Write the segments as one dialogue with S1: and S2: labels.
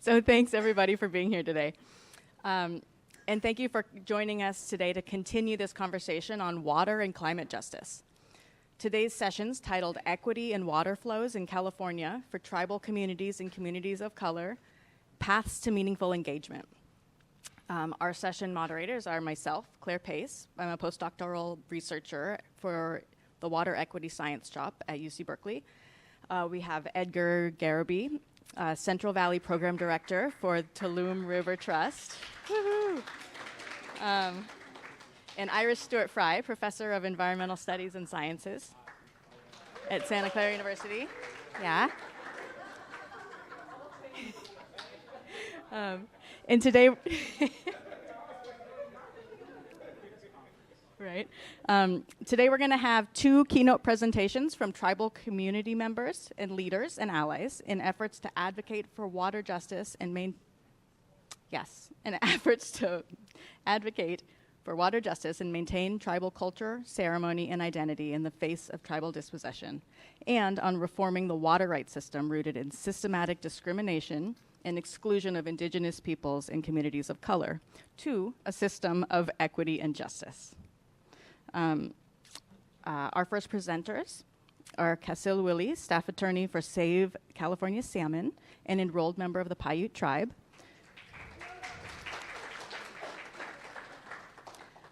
S1: So thanks everybody for being here today. And thank you for joining us today to continue this conversation on water and climate justice. Today's session's titled Equity in Water Flows in California for Tribal Communities and Communities of Color, Paths to Meaningful Engagement. Our session moderators are myself, Clare Pace. I'm a postdoctoral researcher for the Water Equity Science Shop at UC Berkeley. We have Edgar Garibay, Central Valley Program Director for Tuolumne River Trust. Woohoo! And Iris Stewart-Frey, Professor of Environmental Studies and Sciences at Santa Clara University. Yeah. And today, right. Today we're going to have two keynote presentations from tribal community members and leaders and allies in efforts to advocate for water justice and maintain tribal culture, ceremony, and identity in the face of tribal dispossession, and on reforming the water rights system rooted in systematic discrimination and exclusion of Indigenous peoples and communities of color to a system of equity and justice. Our first presenters are Kasil Willie, staff attorney for Save California Salmon, an enrolled member of the Paiute tribe.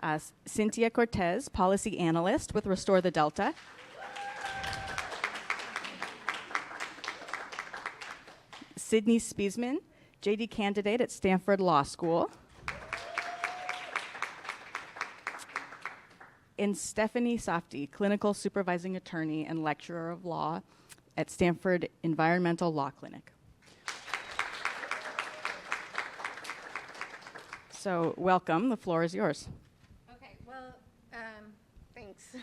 S1: Cintia Cortez, policy analyst with Restore the Delta. Sydney Speizman, JD candidate at Stanford Law School. And Stephanie Safdi, clinical supervising attorney and lecturer of law at Stanford Environmental Law Clinic. So welcome, the floor is yours.
S2: Okay, well, thanks.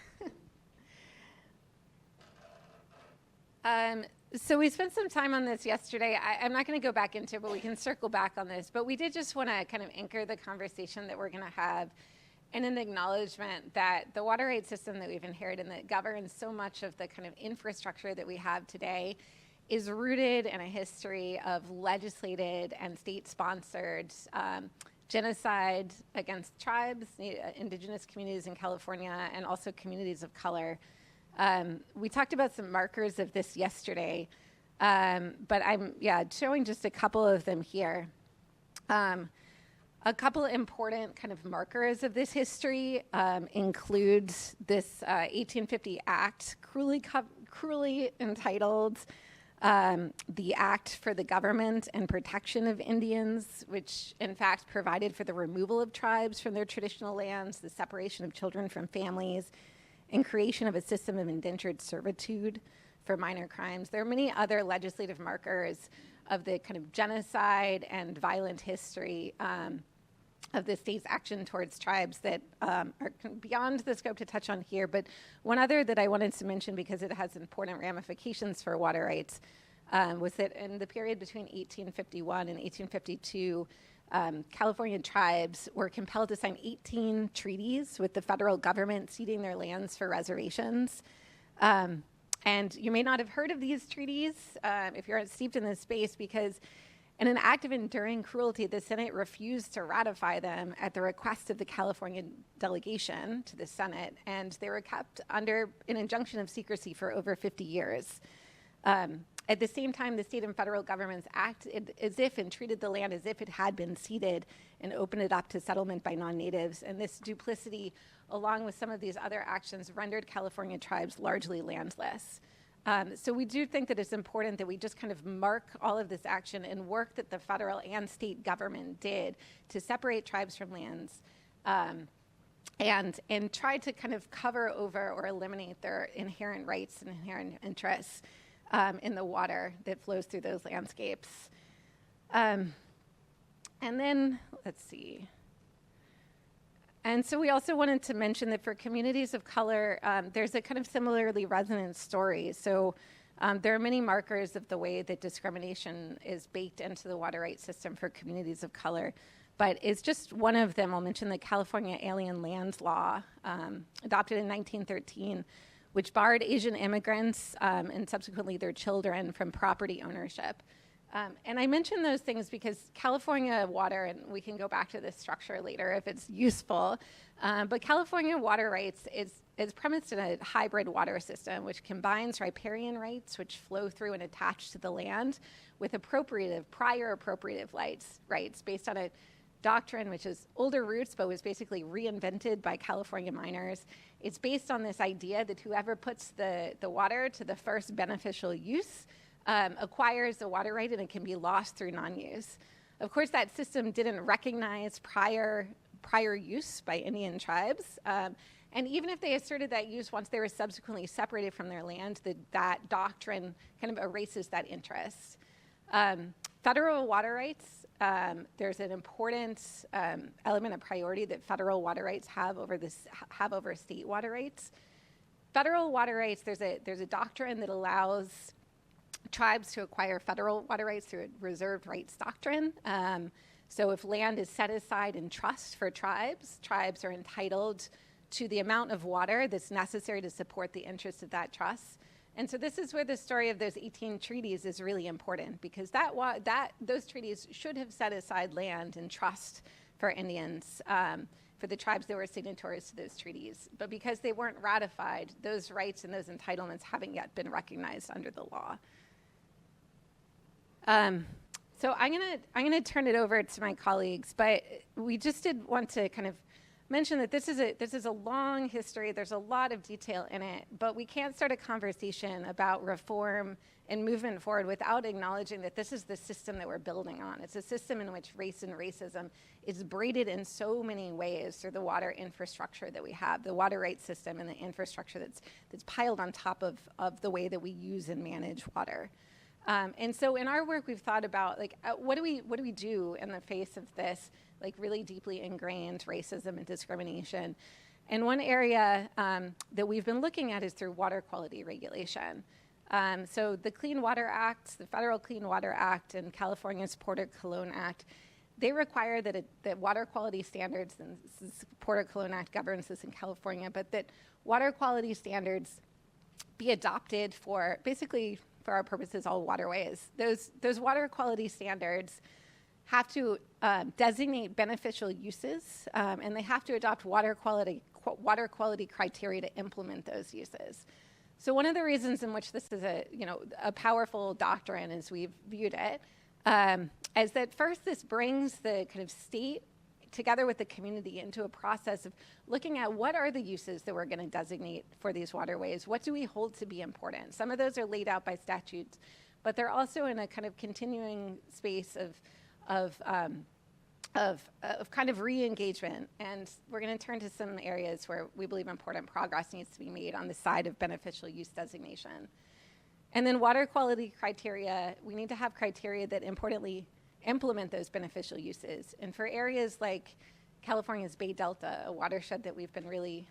S2: So we spent some time on this yesterday. I'm not going to go back into it, but we can circle back on this. But we did just want to kind of anchor the conversation that we're going to have in an acknowledgement that the water rights system that we've inherited and that governs so much of the kind of infrastructure that we have today is rooted in a history of legislated and state-sponsored genocide against tribes, Indigenous communities in California, and also communities of color. We talked about some markers of this yesterday, but I'm showing just a couple of them here. A couple important kind of markers of this history include this 1850 Act, cruelly entitled the Act for the Government and Protection of Indians, which in fact provided for the removal of tribes from their traditional lands, the separation of children from families, and creation of a system of indentured servitude for minor crimes. There are many other legislative markers of the kind of genocide and violent history of the state's action towards tribes that are beyond the scope to touch on here. But one other that I wanted to mention, because it has important ramifications for water rights, was that in the period between 1851 and 1852, California tribes were compelled to sign 18 treaties with the federal government ceding their lands for reservations. And you may not have heard of these treaties if you're steeped in this space, because in an act of enduring cruelty, the Senate refused to ratify them at the request of the California delegation to the Senate, and they were kept under an injunction of secrecy for over 50 years. At the same time, the state and federal governments acted as if and treated the land as if it had been ceded and opened it up to settlement by non-natives. And this duplicity, along with some of these other actions, rendered California tribes largely landless. So we do think that it's important that we just kind of mark all of this action and work that the federal and state government did to separate tribes from lands and try to kind of cover over or eliminate their inherent rights and inherent interests in the water that flows through those landscapes. And then, let's see. And so we also wanted to mention that for communities of color, there's a kind of similarly resonant story. So there are many markers of the way that discrimination is baked into the water rights system for communities of color. But it's just one of them. I'll mention the California Alien Lands Law, adopted in 1913, which barred Asian immigrants and subsequently their children from property ownership. And I mention those things because California water, and we can go back to this structure later if it's useful, but California water rights is premised in a hybrid water system, which combines riparian rights, which flow through and attach to the land, with prior appropriative rights based on a doctrine which is older roots, but was basically reinvented by California miners. It's based on this idea that whoever puts the water to the first beneficial use acquires the water right, and it can be lost through non-use. Of course, that system didn't recognize prior use by Indian tribes. And even if they asserted that use once they were subsequently separated from their land, that doctrine kind of erases that interest. Federal water rights, there's an important element of priority that federal water rights have over state water rights. Federal water rights, there's a doctrine that allows tribes to acquire federal water rights through a reserved rights doctrine. So if land is set aside in trust for tribes are entitled to the amount of water that's necessary to support the interests of that trust. And so this is where the story of those 18 treaties is really important, because those treaties should have set aside land in trust for Indians, for the tribes that were signatories to those treaties. But because they weren't ratified, those rights and those entitlements haven't yet been recognized under the law. So I'm gonna turn it over to my colleagues, but we just did want to kind of mention that this is a long history. There's a lot of detail in it, but we can't start a conversation about reform and movement forward without acknowledging that this is the system that we're building on. It's a system in which race and racism is braided in so many ways through the water infrastructure that we have, the water rights system and the infrastructure that's piled on top of the way that we use and manage water. And so in our work, we've thought about what do we do in the face of this really deeply ingrained racism and discrimination? And one area that we've been looking at is through water quality regulation. So the Clean Water Act, the Federal Clean Water Act, and California's Porter-Cologne Act, they require that water quality standards, and this is Porter-Cologne Act governs this in California, but that water quality standards be adopted for basically, for our purposes, all waterways. Those water quality standards have to designate beneficial uses, and they have to adopt water quality criteria to implement those uses. So one of the reasons in which this is a powerful doctrine, as we've viewed it, is that first this brings the kind of state together with the community into a process of looking at what are the uses that we're going to designate for these waterways. What do we hold to be important? Some of those are laid out by statutes, but they're also in a kind of continuing space of kind of re-engagement. And we're going to turn to some areas where we believe important progress needs to be made on the side of beneficial use designation. And then water quality criteria, we need to have criteria that importantly implement those beneficial uses. And for areas like California's Bay Delta, a watershed that we've been really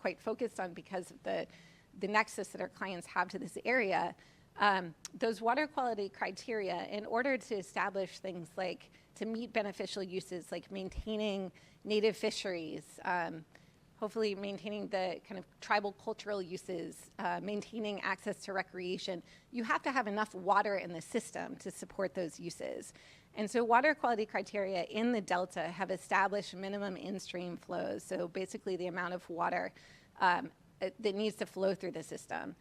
S2: quite focused on because of the nexus that our clients have to this area, those water quality criteria, in order to establish things like to meet beneficial uses like maintaining native fisheries, hopefully maintaining the kind of tribal cultural uses, maintaining access to recreation, you have to have enough water in the system to support those uses. And so water quality criteria in the Delta have established minimum in-stream flows, so basically the amount of water that needs to flow through the system.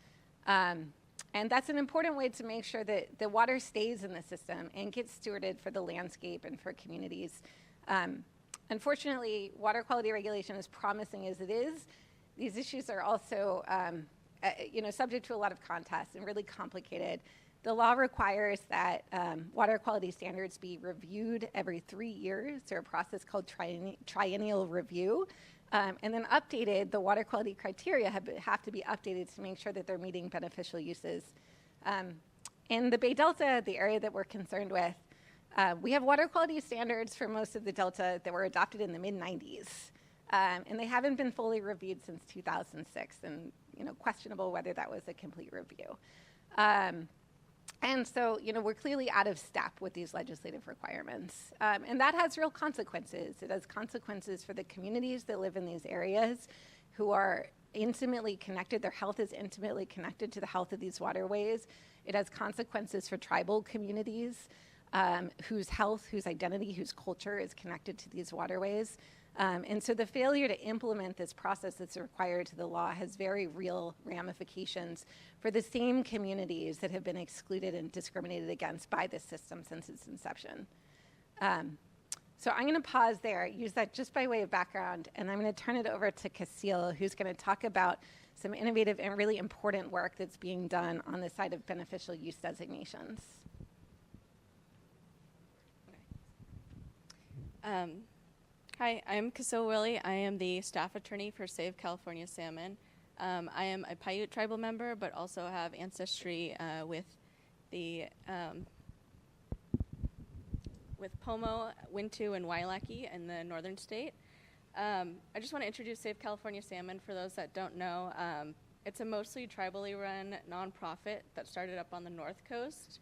S2: And that's an important way to make sure that the water stays in the system and gets stewarded for the landscape and for communities. Unfortunately, water quality regulation, as promising as it is, these issues are also subject to a lot of contests and really complicated. The law requires that water quality standards be reviewed every 3 years through a process called triennial review. And then updated, the water quality criteria have to be updated to make sure that they're meeting beneficial uses. In the Bay Delta, the area that we're concerned with, we have water quality standards for most of the Delta that were adopted in the mid-90s. And they haven't been fully reviewed since 2006, and questionable whether that was a complete review. And so, we're clearly out of step with these legislative requirements. And that has real consequences. It has consequences for the communities that live in these areas who are intimately connected. Their health is intimately connected to the health of these waterways. It has consequences for tribal communities whose health, whose identity, whose culture is connected to these waterways. And so the failure to implement this process that's required to the law has very real ramifications for the same communities that have been excluded and discriminated against by this system since its inception. So I'm going to pause there, use that just by way of background, and I'm going to turn it over to Kasil, who's going to talk about some innovative and really important work that's being done on the side of beneficial use designations.
S3: Hi, I'm Kasil Willie. I am the staff attorney for Save California Salmon. I am a Paiute tribal member, but also have ancestry with Pomo, Wintu, and Wailaki in the northern state. I just want to introduce Save California Salmon for those that don't know. It's a mostly tribally run nonprofit that started up on the North Coast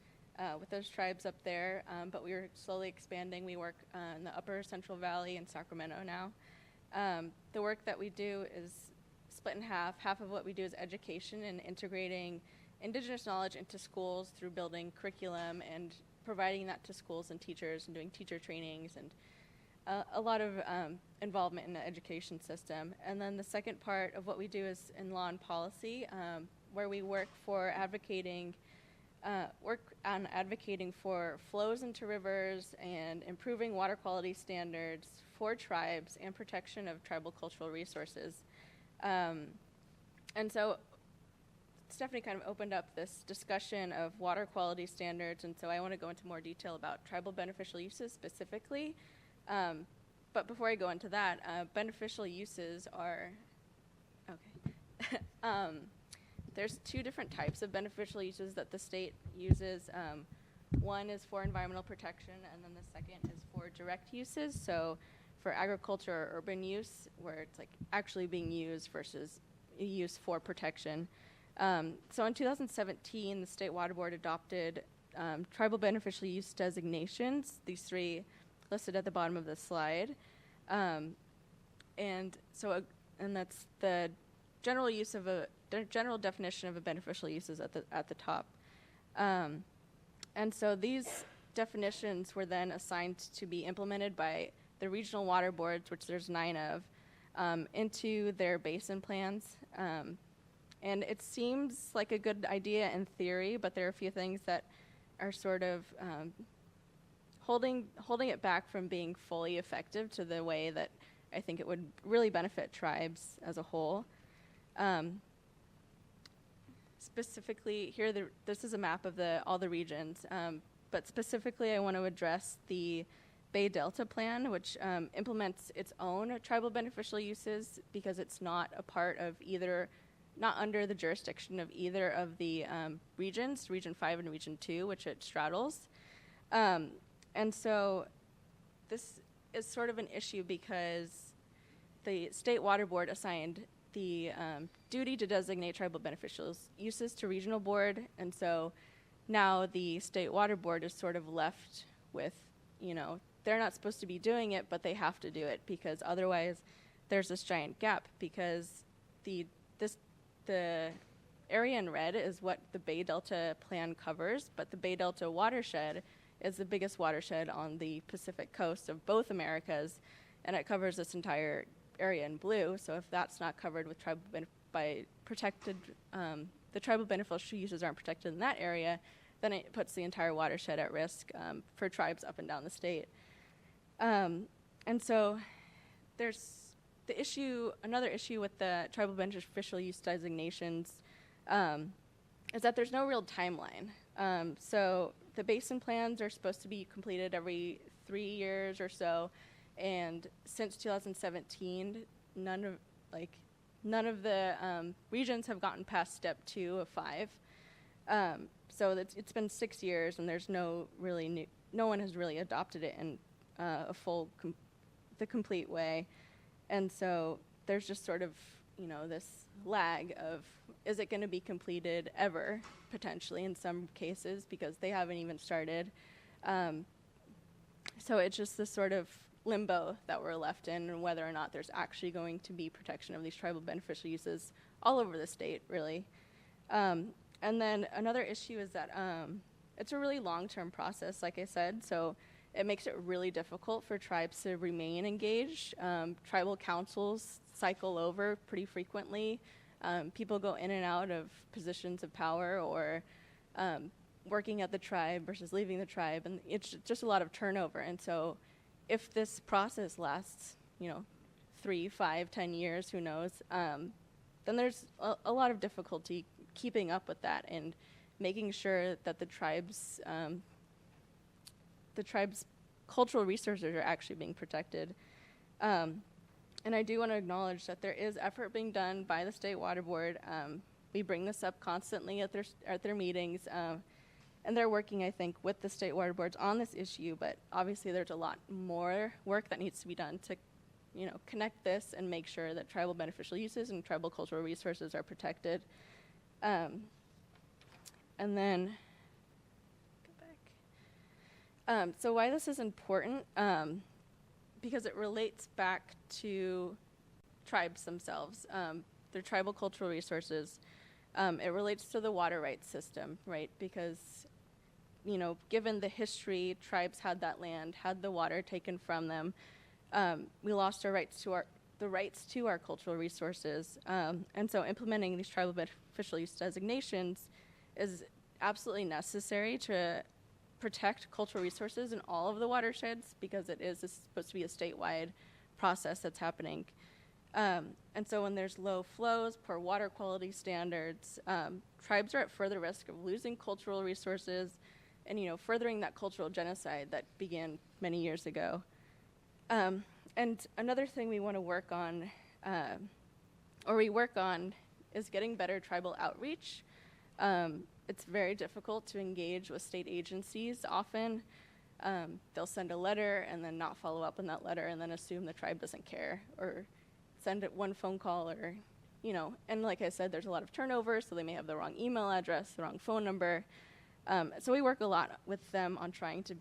S3: with those tribes up there, but we are slowly expanding. We work in the upper Central Valley in Sacramento now. The work that we do is split in half. Half of what we do is education and integrating Indigenous knowledge into schools through building curriculum and providing that to schools and teachers and doing teacher trainings and a lot of involvement in the education system. And then the second part of what we do is in law and policy, where we work on advocating for flows into rivers and improving water quality standards for tribes and protection of tribal cultural resources. And so Stephanie kind of opened up this discussion of water quality standards, and so I want to go into more detail about tribal beneficial uses specifically. But before I go into that, beneficial uses are, okay. There's two different types of beneficial uses that the state uses. One is for environmental protection, and then the second is for direct uses. So for agriculture or urban use, where it's like actually being used versus use for protection. So in 2017, the State Water Board adopted tribal beneficial use designations, these three listed at the bottom of the slide. And that's the general use of the general definition of a beneficial use is at the top. And so these definitions were then assigned to be implemented by the regional water boards, which there's 9 of, into their basin plans. And it seems like a good idea in theory, but there are a few things that are sort of holding it back from being fully effective to the way that I think it would really benefit tribes as a whole. Specifically, here, this is a map of all the regions, but specifically I want to address the Bay Delta Plan, which implements its own tribal beneficial uses because it's not a part of not under the jurisdiction of either of the regions, Region 5 and Region 2, which it straddles. And so this is sort of an issue because the State Water Board assigned the duty to designate tribal beneficial uses to Regional Board, and so now the State Water Board is sort of left with, they're not supposed to be doing it, but they have to do it because otherwise there's this giant gap because the area in red is what the Bay Delta Plan covers, but the Bay Delta watershed is the biggest watershed on the Pacific coast of both Americas, and it covers this entire area in blue. So if that's not covered with the tribal beneficial uses aren't protected in that area, then it puts the entire watershed at risk for tribes up and down the state. And so there's another issue with the tribal beneficial use designations is that there's no real timeline. So the basin plans are supposed to be completed every 3 years or so, and since 2017, none of the regions have gotten past step 2 of 5. So it's been 6 years, and there's no one has really adopted it in the complete way. And so there's just sort of, this lag of, is it going to be completed ever, potentially, in some cases, because they haven't even started. So it's just this sort of limbo that we're left in, and whether or not there's actually going to be protection of these tribal beneficial uses all over the state, really. And then another issue is that it's a really long-term process, like I said, so it makes it really difficult for tribes to remain engaged. Tribal councils cycle over pretty frequently. People go in and out of positions of power or working at the tribe versus leaving the tribe, and it's just a lot of turnover. And so if this process lasts, 3, 5, 10 years, who knows, then there's a lot of difficulty keeping up with that and making sure that the tribe's cultural resources are actually being protected. And I do want to acknowledge that there is effort being done by the State Water Board. We bring this up constantly at their meetings, and they're working, I think, with the State Water Boards on this issue, but obviously there's a lot more work that needs to be done to connect this and make sure that tribal beneficial uses and tribal cultural resources are protected. And then, go back. So why this is important, because it relates back to tribes themselves, their tribal cultural resources. It relates to the water rights system, right? Because, given the history, tribes had that land, had the water taken from them. We lost our rights to our cultural resources. And so implementing these tribal beneficial use designations is absolutely necessary to protect cultural resources in all of the watersheds, because it is supposed to be a statewide process that's happening. And so when there's low flows, poor water quality standards, tribes are at further risk of losing cultural resources and, furthering that cultural genocide that began many years ago. And another thing we want to work on, is getting better tribal outreach. It's very difficult to engage with state agencies often. They'll send a letter and then not follow up on that letter and then assume the tribe doesn't care, or send it one phone call, or, and like I said, there's a lot of turnover, so they may have the wrong email address, the wrong phone number. So we work a lot with them on trying to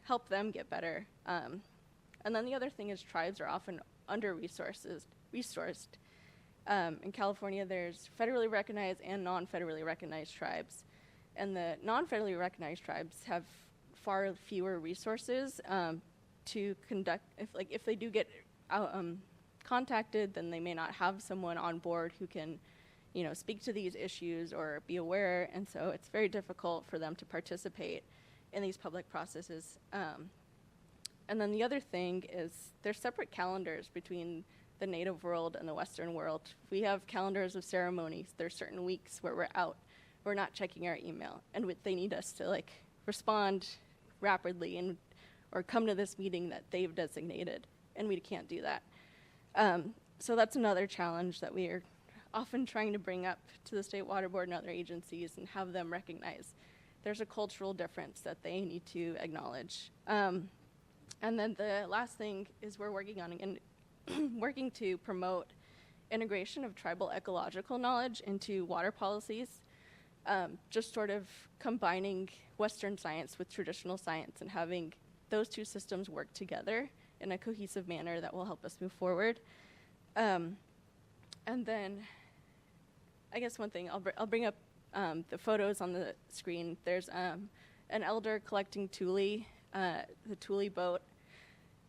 S3: help them get better. And then the other thing is tribes are often under-resourced. In California, there's federally recognized and non-federally recognized tribes. And the non-federally recognized tribes have far fewer resources to conduct. If they do get contacted, then they may not have someone on board who can, speak to these issues or be aware. And so it's very difficult for them to participate in these public processes. And then the other thing is there's separate calendars between the Native world and the Western world. We have calendars of ceremonies. There's certain weeks where we're out, we're not checking our email, and they need us to respond rapidly or come to this meeting that they've designated, and we can't do that. So that's another challenge that we are often trying to bring up to the State Water Board and other agencies and have them recognize there's a cultural difference that they need to acknowledge. And then the last thing is we're working to promote integration of tribal ecological knowledge into water policies, just sort of combining Western science with traditional science and having those two systems work together in a cohesive manner that will help us move forward. And then I guess one thing, I'll bring up the photos on the screen. There's an elder collecting tule, the tule boat,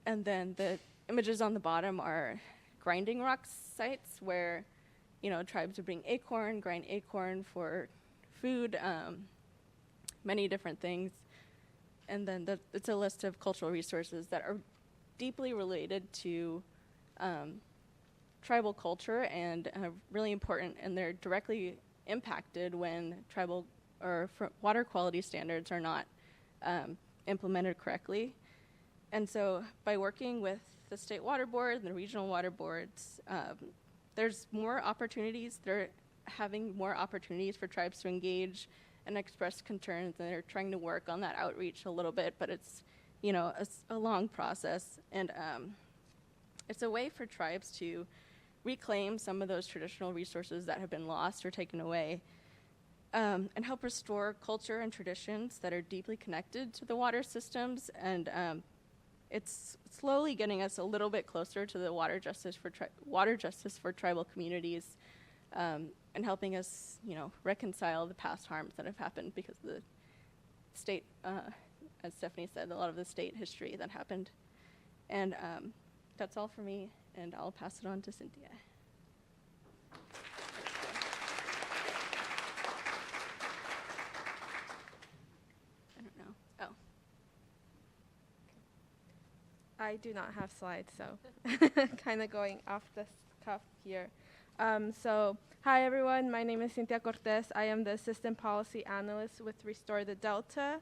S3: and then the images on the bottom are grinding rock sites where, tribes would bring acorn, grind acorn for food, many different things. And then it's a list of cultural resources that are deeply related to tribal culture and really important, and they're directly impacted when tribal or water quality standards are not implemented correctly. And so by working with the State Water Board and the regional water boards, there's more opportunities. They're having more opportunities for tribes to engage and express concerns, and they're trying to work on that outreach a little bit, but it's, a long process. And it's a way for tribes to reclaim some of those traditional resources that have been lost or taken away, and help restore culture and traditions that are deeply connected to the water systems. And it's slowly getting us a little bit closer to the water justice for tribal communities. and helping us, reconcile the past harms that have happened because of the state, as Stephanie said, a lot of the state history that happened. And that's all for me, and I'll pass it on to Cynthia. I don't know. Oh.
S4: I do not have slides, so kind of going off the cuff here. Hi everyone, my name is Cintia Cortez. I am the Assistant Policy Analyst with Restore the Delta.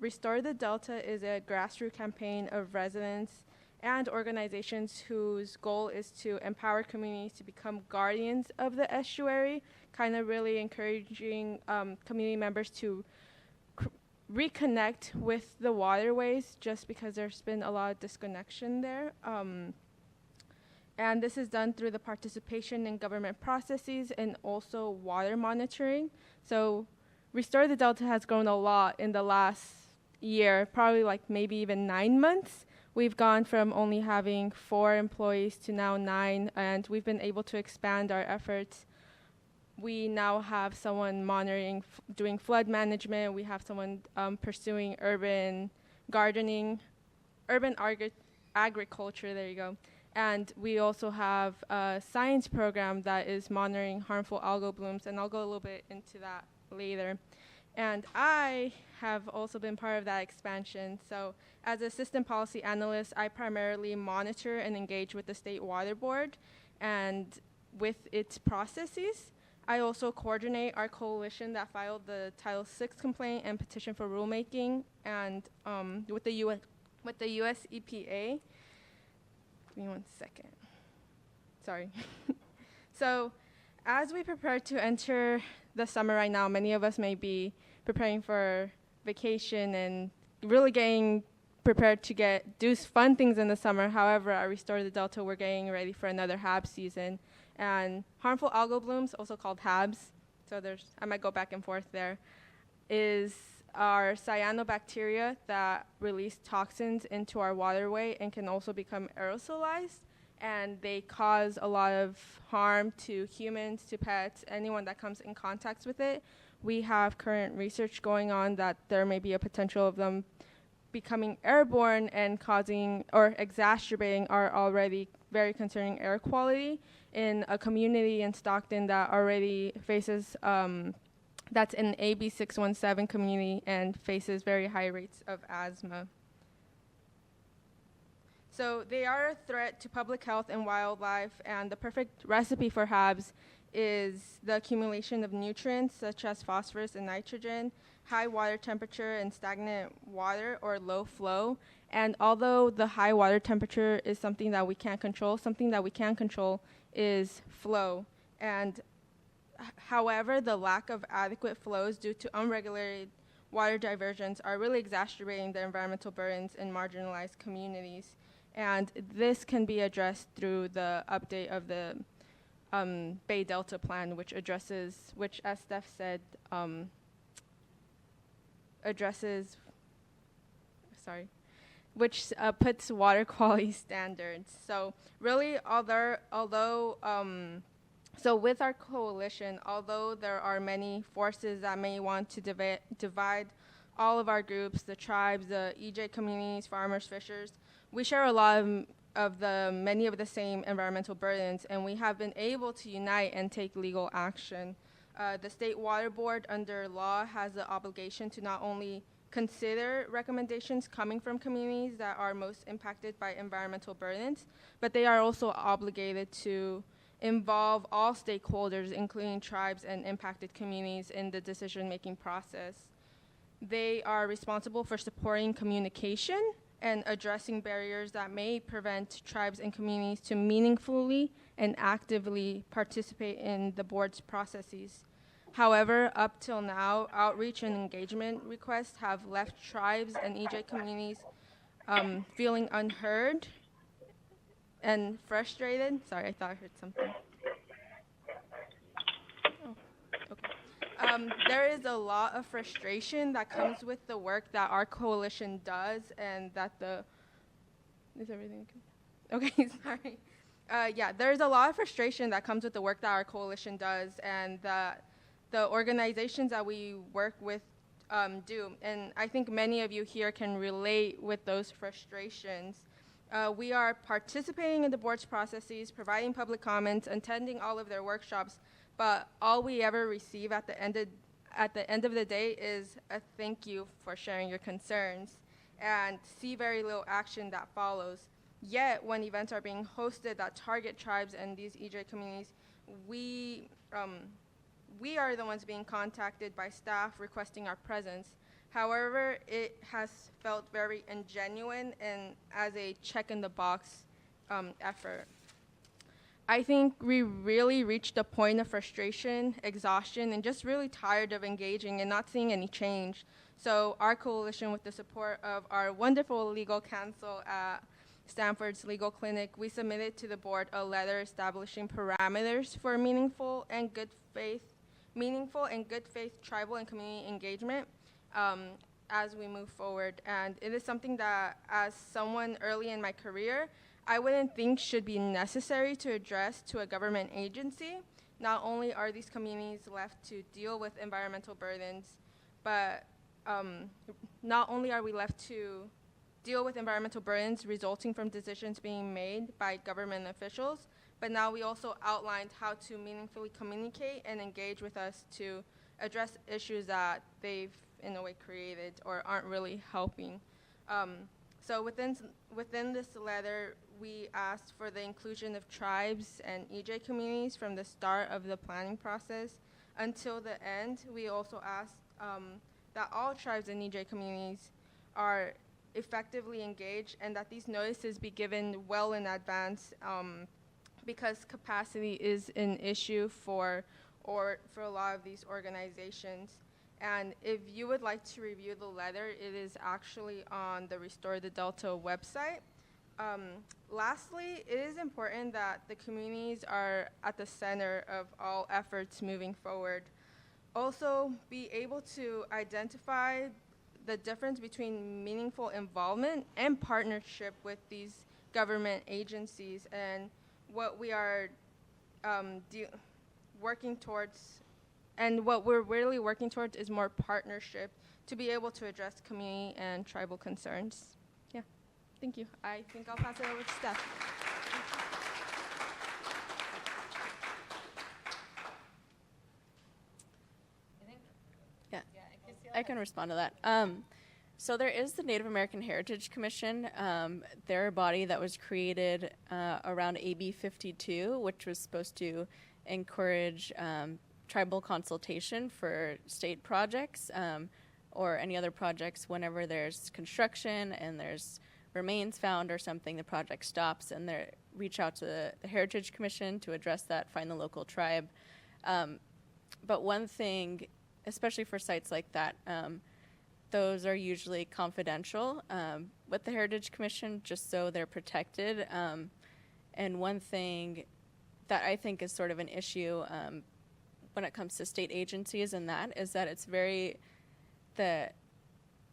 S4: Restore the Delta is a grassroots campaign of residents and organizations whose goal is to empower communities to become guardians of the estuary, kind of really encouraging community members to reconnect with the waterways, just because there's been a lot of disconnection there. And this is done through the participation in government processes and also water monitoring. So Restore the Delta has grown a lot in the last year, probably like maybe even 9 months. We've gone from only having 4 employees to now 9, and we've been able to expand our efforts. We now have someone monitoring, doing flood management. We have someone pursuing urban gardening, urban agriculture, there you go. And we also have a science program that is monitoring harmful algal blooms, and I'll go a little bit into that later. And I have also been part of that expansion. So as Assistant Policy Analyst, I primarily monitor and engage with the State Water Board and with its processes. I also coordinate our coalition that filed the Title VI complaint and petition for rulemaking, and with the US EPA. Give me 1 second. Sorry. So as we prepare to enter the summer right now, many of us may be preparing for vacation and really getting prepared to do fun things in the summer. However, at Restore the Delta, we're getting ready for another HAB season. And harmful algal blooms, also called HABs, so I might go back and forth there, is our cyanobacteria that release toxins into our waterway and can also become aerosolized, and they cause a lot of harm to humans, to pets, anyone that comes in contact with it. We have current research going on that there may be a potential of them becoming airborne and causing or exacerbating our already very concerning air quality in a community in Stockton that already faces that's an AB 617 community and faces very high rates of asthma. So they are a threat to public health and wildlife, and the perfect recipe for HABs is the accumulation of nutrients such as phosphorus and nitrogen, high water temperature and stagnant water or low flow. And although the high water temperature is something that we can't control, something that we can control is flow. And however, the lack of adequate flows due to unregulated water diversions are really exacerbating the environmental burdens in marginalized communities. And this can be addressed through the update of the Bay Delta Plan, which as Steph said, which puts water quality standards. So really, so with our coalition, although there are many forces that may want to divide all of our groups, the tribes, the EJ communities, farmers, fishers, we share a lot of many of the same environmental burdens, and we have been able to unite and take legal action. The State Water Board, under law, has the obligation to not only consider recommendations coming from communities that are most impacted by environmental burdens, but they are also obligated to involve all stakeholders, including tribes and impacted communities, in the decision-making process. They are responsible for supporting communication and addressing barriers that may prevent tribes and communities to meaningfully and actively participate in the board's processes. However, up till now, outreach and engagement requests have left tribes and EJ communities feeling unheard and frustrated. Sorry, I thought I heard something. Oh, okay. There is a lot of frustration that comes with the work that our coalition does, and that is everything okay? Okay, sorry. Yeah, there's a lot of frustration that comes with the work that our coalition does and that the organizations that we work with do. And I think many of you here can relate with those frustrations. We are participating in the board's processes, providing public comments, attending all of their workshops, but all we ever receive at the end of the day is a thank you for sharing your concerns, and see very little action that follows. Yet, when events are being hosted that target tribes and these EJ communities, we are the ones being contacted by staff requesting our presence. However, it has felt very ingenuine and as a check-in-the-box effort. I think we really reached a point of frustration, exhaustion, and just really tired of engaging and not seeing any change. So our coalition, with the support of our wonderful legal counsel at Stanford's Legal Clinic, we submitted to the board a letter establishing parameters for meaningful and good faith tribal and community engagement as we move forward. And it is something that, as someone early in my career, I wouldn't think should be necessary to address to a government agency. Not only are these communities left to deal with environmental burdens, but not only are we left to deal with environmental burdens resulting from decisions being made by government officials, but now we also outlined how to meaningfully communicate and engage with us to address issues that they've in a way created or aren't really helping. So within this letter, we asked for the inclusion of tribes and EJ communities from the start of the planning process until the end. We also asked that all tribes and EJ communities are effectively engaged and that these notices be given well in advance because capacity is an issue for a lot of these organizations. And if you would like to review the letter, it is actually on the Restore the Delta website. Lastly, it is important that the communities are at the center of all efforts moving forward. Also, be able to identify the difference between meaningful involvement and partnership with these government agencies, and what we are working towards, and what we're really working towards is more partnership to be able to address community and tribal concerns. Yeah, thank you. I think I'll pass it over to Steph.
S3: I can respond to that. So there is the Native American Heritage Commission. They're a body that was created around AB 52, which was supposed to encourage tribal consultation for state projects or any other projects whenever there's construction and there's remains found or something, the project stops, and they reach out to the Heritage Commission to address that, find the local tribe. But one thing, especially for sites like that, those are usually confidential with the Heritage Commission, just so they're protected. And one thing that I think is sort of an issue when it comes to state agencies and that is that it's the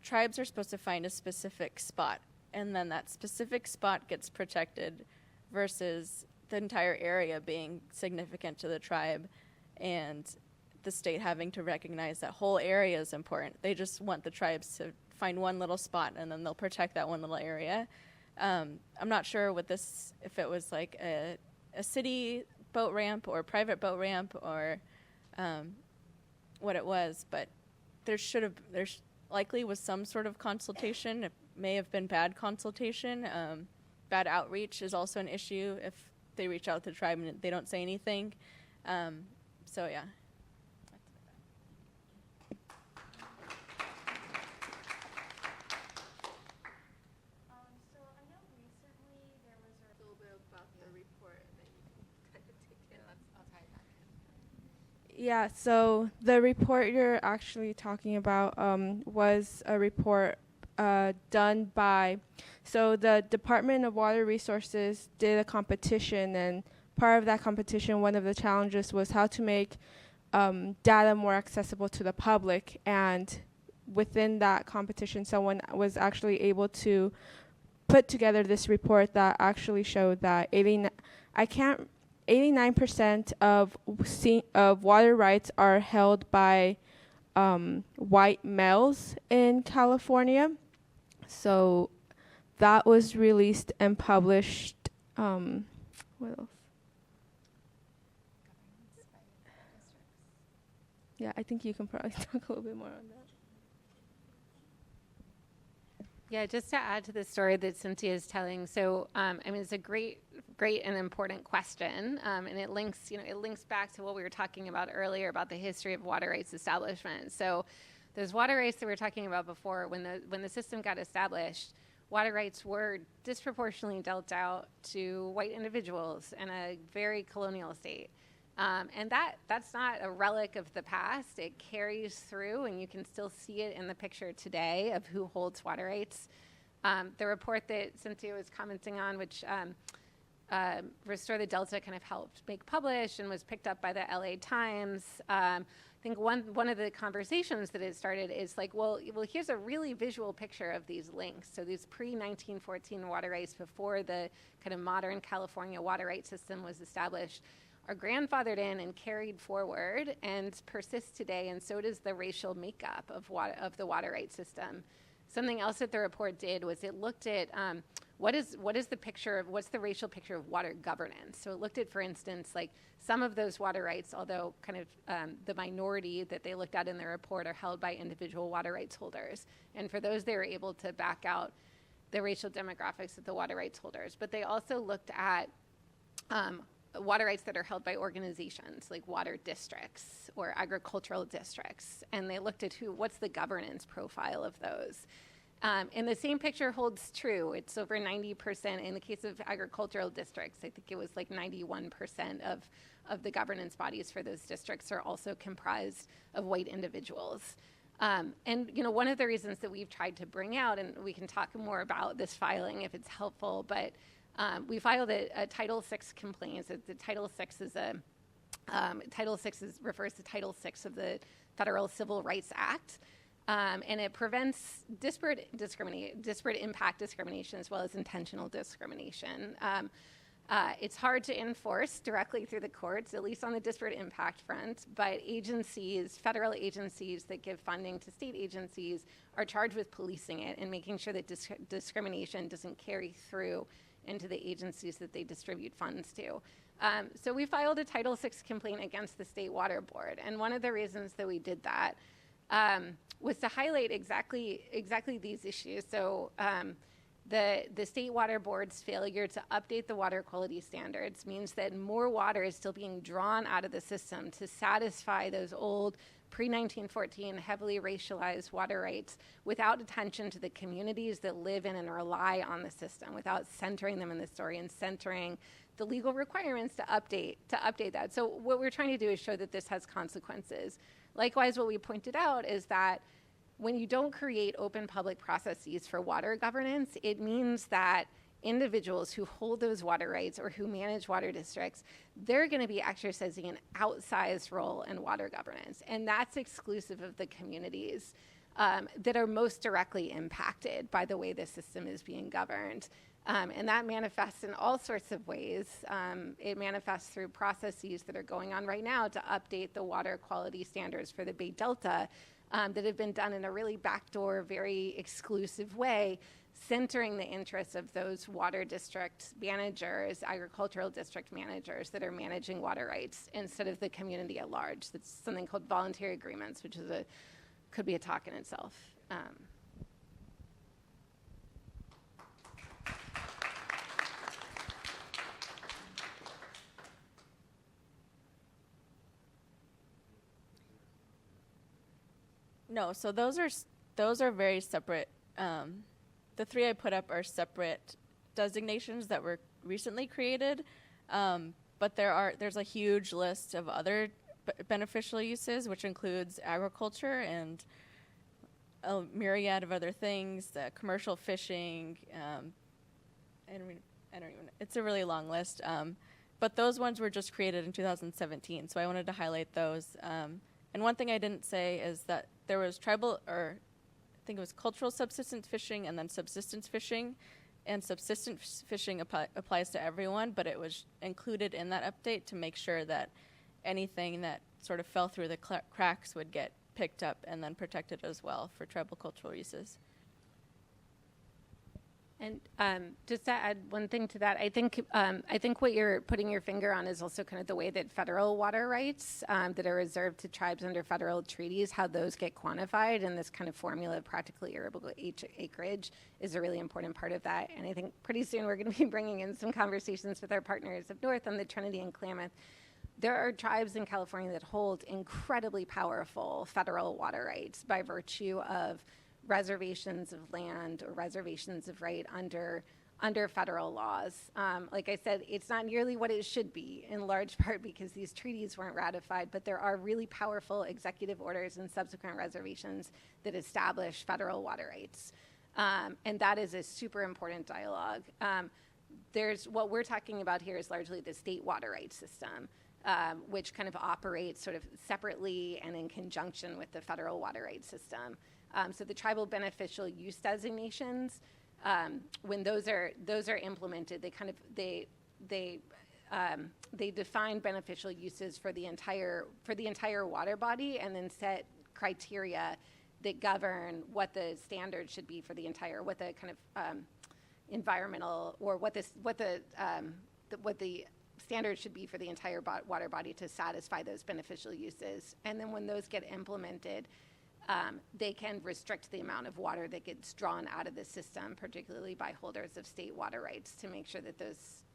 S3: tribes are supposed to find a specific spot, and then that specific spot gets protected versus the entire area being significant to the tribe and the state having to recognize that whole area is important. They just want the tribes to find one little spot and then they'll protect that one little area. I'm not sure with this, if it was like a city boat ramp or private boat ramp or what it was, but there likely was some sort of consultation. It may have been bad consultation. Bad outreach is also an issue if they reach out to the tribe and they don't say anything. So yeah.
S4: Yeah, so the report you're actually talking about was a report done by, so the Department of Water Resources did a competition, and part of that competition, one of the challenges was how to make data more accessible to the public. And within that competition, someone was actually able to put together this report that actually showed that 89% of water rights are held by white males in California. So that was released and published. What else? Yeah, I think you can probably talk a little bit more on that.
S2: Yeah, just to add to the story that Cynthia is telling. So, it's a great and important question, and it links back to what we were talking about earlier about the history of water rights establishment. So, those water rights that we were talking about before, when the system got established, water rights were disproportionately dealt out to white individuals in a very colonial state. And that's not a relic of the past. It carries through, and you can still see it in the picture today of who holds water rights. The report that Cynthia was commenting on, which Restore the Delta kind of helped make publish and was picked up by the LA Times, I think one of the conversations that it started is like, well, here's a really visual picture of these links. So these pre-1914 water rights, before the kind of modern California water rights system was established, are grandfathered in and carried forward and persist today, and so does the racial makeup of the water rights system. Something else that the report did was it looked at what's the racial picture of water governance. So it looked at, for instance, like some of those water rights, although kind of the minority that they looked at in their report are held by individual water rights holders. And for those, they were able to back out the racial demographics of the water rights holders. But they also looked at water rights that are held by organizations like water districts or agricultural districts, and they looked at what's the governance profile of those. And the same picture holds true. It's over 90%. In the case of agricultural districts, I think it was like 91% of the governance bodies for those districts are also comprised of white individuals. And one of the reasons that we've tried to bring out, and we can talk more about this filing if it's helpful, but we filed a Title VI complaint. So the Title VI refers to Title VI of the Federal Civil Rights Act, and it prevents disparate impact discrimination as well as intentional discrimination. It's hard to enforce directly through the courts, at least on the disparate impact front, but federal agencies that give funding to state agencies are charged with policing it and making sure that discrimination doesn't carry through into the agencies that they distribute funds to. So we filed a Title VI complaint against the State Water Board, and one of the reasons that we did that was to highlight exactly these issues. So the State Water Board's failure to update the water quality standards means that more water is still being drawn out of the system to satisfy those old pre-1914 heavily racialized water rights without attention to the communities that live in and rely on the system, without centering them in the story and centering the legal requirements to update that. So what we're trying to do is show that this has consequences. Likewise, what we pointed out is that when you don't create open public processes for water governance, it means that individuals who hold those water rights or who manage water districts, they're going to be exercising an outsized role in water governance. And that's exclusive of the communities that are most directly impacted by the way the system is being governed. And that manifests in all sorts of ways. It manifests through processes that are going on right now to update the water quality standards for the Bay Delta that have been done in a really backdoor, very exclusive way, centering the interests of those water district managers, agricultural district managers that are managing water rights instead of the community at large. That's something called voluntary agreements, which is could be a talk in itself.
S3: No, so those are very separate. The three I put up are separate designations that were recently created, but there's a huge list of other beneficial uses, which includes agriculture and a myriad of other things, commercial fishing. It's a really long list, but those ones were just created in 2017, so I wanted to highlight those. And one thing I didn't say is that there was cultural subsistence fishing and then subsistence fishing. and subsistence fishing applies to everyone, but it was included in that update to make sure that anything that sort of fell through the cracks would get picked up and then protected as well for tribal cultural uses.
S2: And just to add one thing to that, I think what you're putting your finger on is also kind of the way that federal water rights that are reserved to tribes under federal treaties, how those get quantified, and this kind of formula of practically irrevocable acreage is a really important part of that. And I think pretty soon we're going to be bringing in some conversations with our partners up north on the Trinity and Klamath. There are tribes in California that hold incredibly powerful federal water rights by virtue of reservations of land or reservations of right under federal laws. Like I said, it's not nearly what it should be, in large part because these treaties weren't ratified, but there are really powerful executive orders and subsequent reservations that establish federal water rights. And that is a super important dialogue. What we're talking about here is largely the state water rights system, which kind of operates sort of separately and in conjunction with the federal water rights system. So the tribal beneficial use designations, when those are implemented, they define beneficial uses for the entire water body, and then set criteria that govern what the standard should be for the entire, what the kind of environmental, or what the standard should be for the entire water body to satisfy those beneficial uses. And then when those get implemented, they can restrict the amount of water that gets drawn out of the system, particularly by holders of state water rights, to make sure that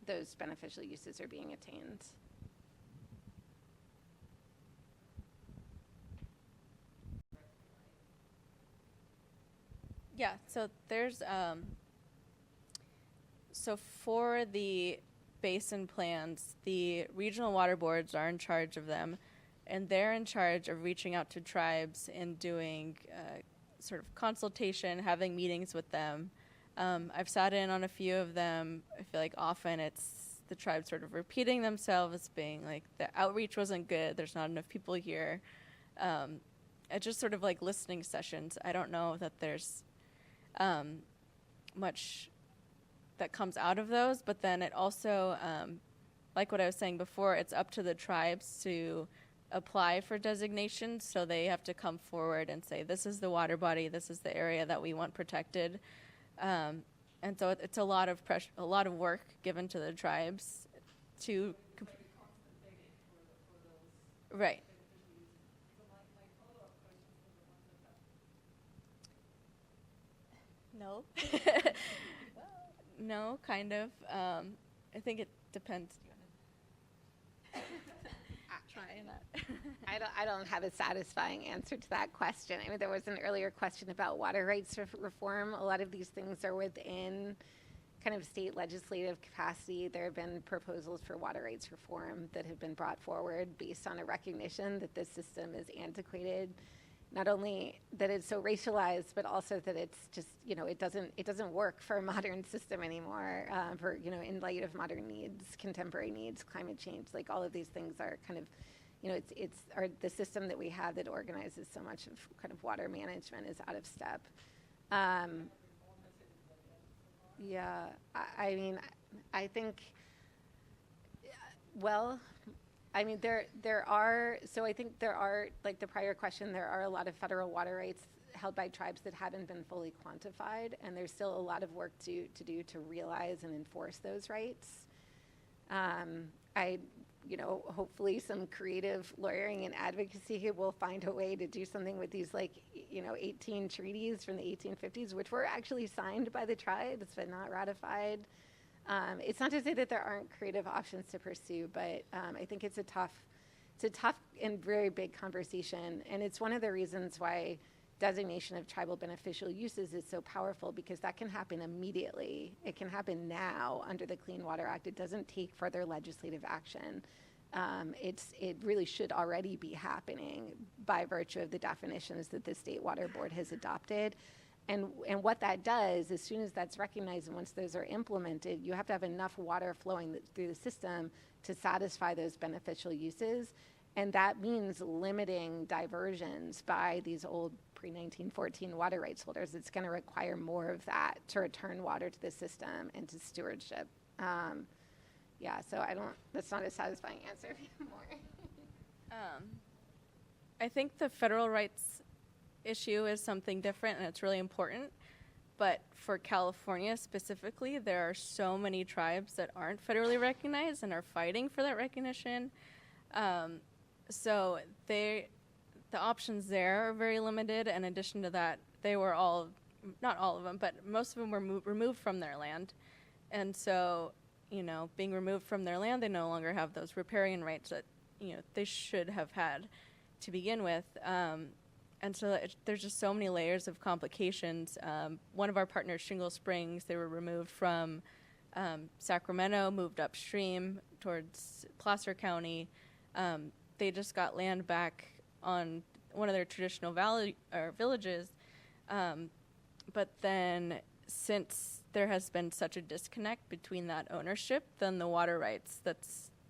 S2: those beneficial uses are being attained.
S3: Yeah, so there's, so for the basin plans, the regional water boards are in charge of them, and they're in charge of reaching out to tribes and doing sort of consultation, having meetings with them. I've sat in on a few of them. I feel like often it's the tribes sort of repeating themselves, being like, the outreach wasn't good, there's not enough people here. It's just sort of like listening sessions. I don't know that there's much that comes out of those, but then it also, like what I was saying before, it's up to the tribes to apply for designations, so they have to come forward and say, this is the water body, this is the area that we want protected. And so it's a lot of pressure, a lot of work given to the tribes to right. No. No, kind of. I think it depends. Trying that.
S2: I don't have a satisfying answer to that question. I mean, there was an earlier question about water rights reform. A lot of these things are within kind of state legislative capacity. There have been proposals for water rights reform that have been brought forward based on a recognition that this system is antiquated. Not only that it's so racialized, but also that it's just, it doesn't work for a modern system anymore, in light of modern needs, contemporary needs, climate change, like all of these things are kind of, the system that we have that organizes so much of kind of water management is out of step. Yeah, I mean, I think, well, I mean, there are, like the prior question, there are a lot of federal water rights held by tribes that haven't been fully quantified, and there's still a lot of work to do to realize and enforce those rights. Hopefully some creative lawyering and advocacy will find a way to do something with these 18 treaties from the 1850s, which were actually signed by the tribes but not ratified. It's not to say that there aren't creative options to pursue, but I think it's a tough and very big conversation, and it's one of the reasons why designation of tribal beneficial uses is so powerful, because that can happen immediately. It can happen now under the Clean Water Act. It doesn't take further legislative action. It really should already be happening by virtue of the definitions that the State Water Board has adopted. And what that does, as soon as that's recognized and once those are implemented, you have to have enough water flowing through the system to satisfy those beneficial uses. And that means limiting diversions by these old pre-1914 water rights holders. It's going to require more of that to return water to the system and to stewardship. So that's not a satisfying answer if you have more.
S3: I think the federal rights issue is something different, and it's really important. But for California specifically, there are so many tribes that aren't federally recognized and are fighting for that recognition. So the options there are very limited. In addition to that, they were all, not all of them, but most of them were removed from their land. And so, being removed from their land, they no longer have those riparian rights that, they should have had to begin with. And so there's just so many layers of complications. One of our partners, Shingle Springs, they were removed from Sacramento, moved upstream towards Placer County. They just got land back on one of their traditional villages. But then since there has been such a disconnect between that ownership, then the water rights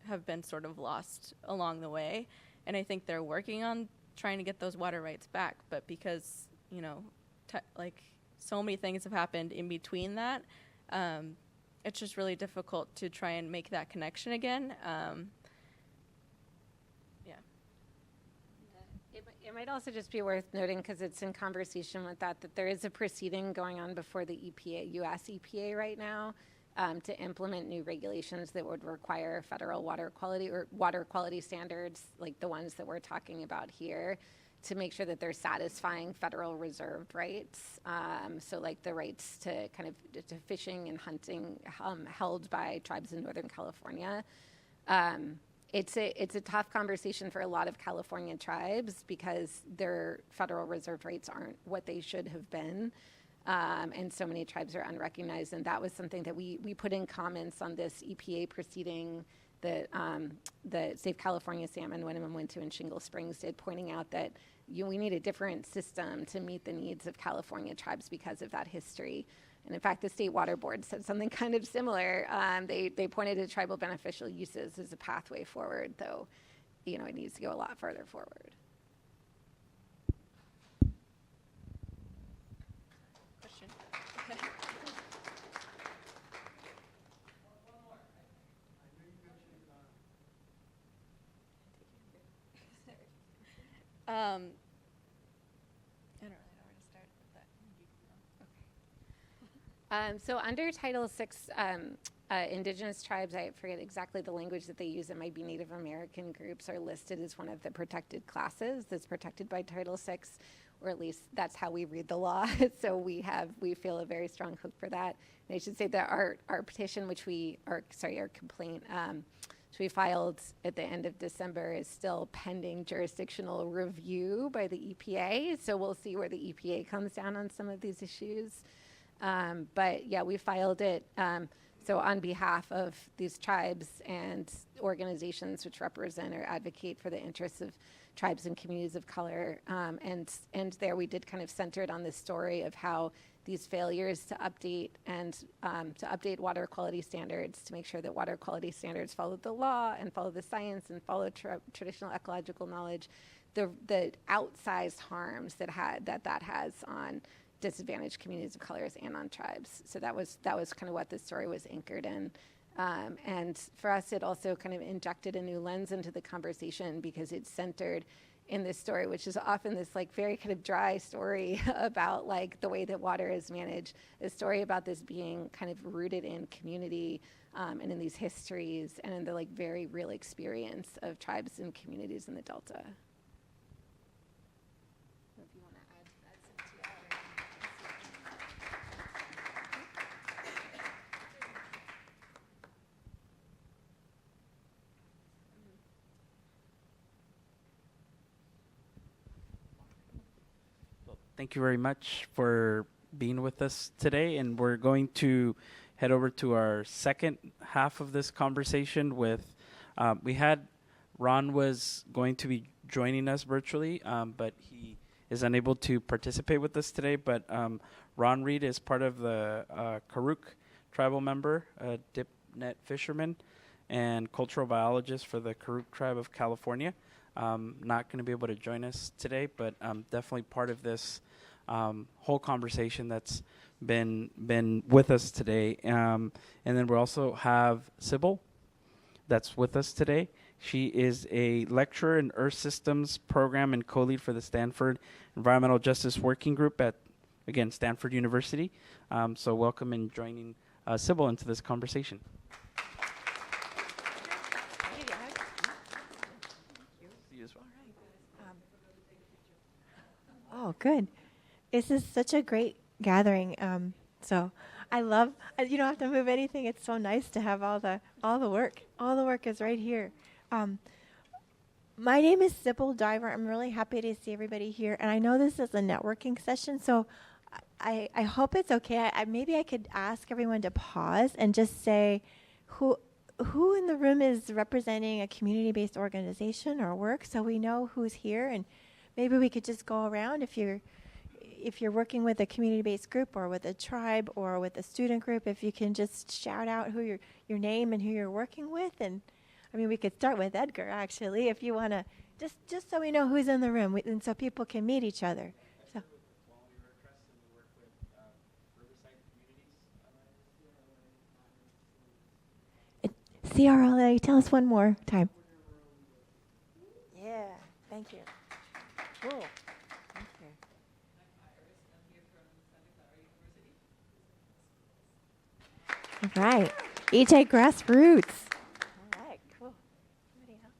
S3: have been sort of lost along the way. And I think they're working on trying to get those water rights back, but because so many things have happened in between that, it's just really difficult to try and make that connection again.
S2: It might also just be worth noting, because it's in conversation with that there is a proceeding going on before the EPA, U.S. EPA right now, to implement new regulations that would require federal water quality standards, like the ones that we're talking about here, to make sure that they're satisfying federal reserved rights. So like the rights to to fishing and hunting held by tribes in Northern California. It's a tough conversation for a lot of California tribes because their federal reserved rights aren't what they should have been. And so many tribes are unrecognized, and that was something that we put in comments on this EPA proceeding that the Save California Salmon, Winnemem, Wintu, and Shingle Springs did, pointing out that we need a different system to meet the needs of California tribes because of that history. And in fact, the State Water Board said something kind of similar. They pointed to tribal beneficial uses as a pathway forward, though it needs to go a lot further forward.
S3: I don't really know where to start with that.
S2: So under Title VI, Indigenous tribes, I forget exactly the language that they use, it might be Native American groups, are listed as one of the protected classes that's protected by Title VI, or at least that's how we read the law. So we feel a very strong hook for that. And I should say that our petition, our complaint, which we filed at the end of December, is still pending jurisdictional review by the EPA. So we'll see where the EPA comes down on some of these issues. But yeah, we filed it so on behalf of these tribes and organizations which represent or advocate for the interests of tribes and communities of color. And there we did kind of center it on this story of how these failures to update water quality standards, to make sure that water quality standards follow the law and follow the science and follow traditional ecological knowledge, the outsized harms that has on disadvantaged communities of colors and on tribes. So that was kind of what this story was anchored in. And for us, it also kind of injected a new lens into the conversation because it's centered in this story, which is often this very kind of dry story about the way that water is managed, a story about this being kind of rooted in community and in these histories and in the very real experience of tribes and communities in the Delta. If you want to add
S5: Thank you very much for being with us today, and we're going to head over to our second half of this conversation with, Ron was going to be joining us virtually, but he is unable to participate with us today, but Ron Reed is part of the Karuk tribal member, dip net fisherman, and cultural biologist for the Karuk tribe of California. not going to be able to join us today, but definitely part of this whole conversation that's been with us today. And then we also have Sibyl that's with us today. She is a lecturer in Earth Systems Program and co-lead for the Stanford Environmental Justice Working Group at, again, Stanford University. So welcome and joining Sibyl into this conversation.
S6: Oh, good. This is such a great gathering. So I love, you don't have to move anything. It's so nice to have all the work. All the work is right here. My name is Sibyl Diver. I'm really happy to see everybody here. And I know this is a networking session, so I hope it's okay. Maybe I could ask everyone to pause and just say who in the room is representing a community-based organization or work, so we know who's here. And maybe we could just go around if you're working with a community-based group or with a tribe or with a student group, if you can just shout out who your name and who you're working with. And I mean, we could start with Edgar, actually, if you want to, just so we know who's in the room and so people can meet each other. So. CRLA, tell us one more time. Yeah, thank you. Cool. Thank you. All right. EJ Grassroots. All right, cool. Somebody else?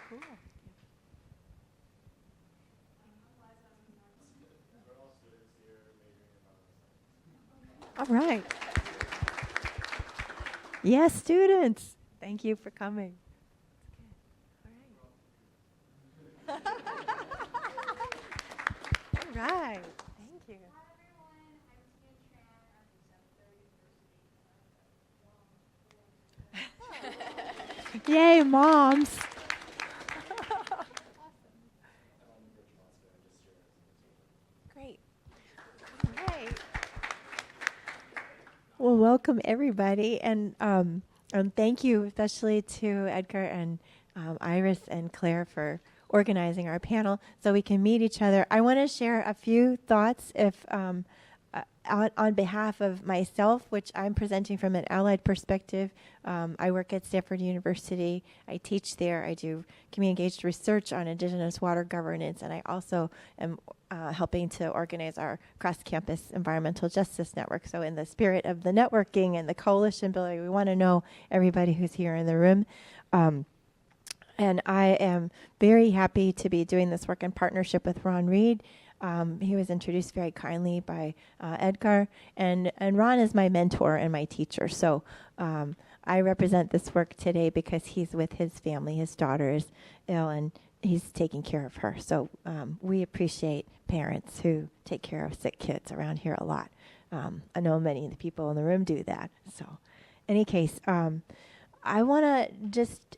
S6: Cool. All right. All right. Yes, students. Thank you for coming. All right. Thank you. Yay, moms. Great. All right. Well, welcome everybody, and thank you especially to Edgar and Iris and Claire for organizing our panel so we can meet each other. I want to share a few thoughts on behalf of myself, which I'm presenting from an allied perspective. I work at Stanford University. I teach there. I do community-engaged research on Indigenous water governance, and I also am helping to organize our cross-campus environmental justice network. So in the spirit of the networking and the coalition building, we want to know everybody who's here in the room. And I am very happy to be doing this work in partnership with Ron Reed. He was introduced very kindly by Edgar, and Ron is my mentor and my teacher. So I represent this work today because he's with his family. His daughter is ill, and he's taking care of her. So we appreciate parents who take care of sick kids around here a lot. I know many of the people in the room do that. So in any case, I want to just...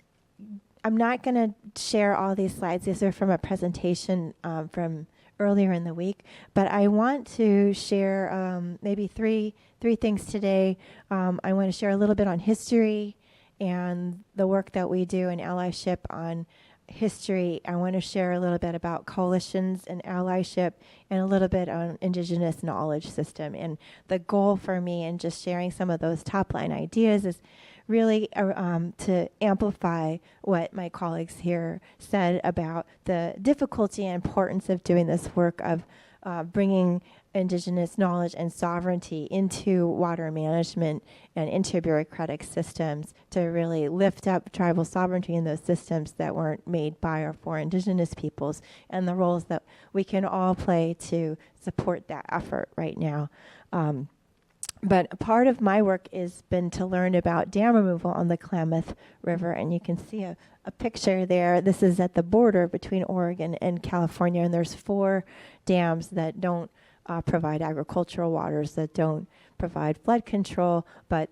S6: I'm not going to share all these slides. These are from a presentation from earlier in the week, but I want to share maybe three things today. I want to share a little bit on history and the work that we do in allyship on history. I want to share a little bit about coalitions and allyship and a little bit on Indigenous knowledge system. And the goal for me in just sharing some of those top line ideas is really to amplify what my colleagues here said about the difficulty and importance of doing this work of bringing Indigenous knowledge and sovereignty into water management and into bureaucratic systems to really lift up tribal sovereignty in those systems that weren't made by or for Indigenous peoples, and the roles that we can all play to support that effort right now. But a part of my work has been to learn about dam removal on the Klamath River, and you can see a picture there. This is at the border between Oregon and California, and there's 4 dams that don't provide agricultural waters, that don't provide flood control, but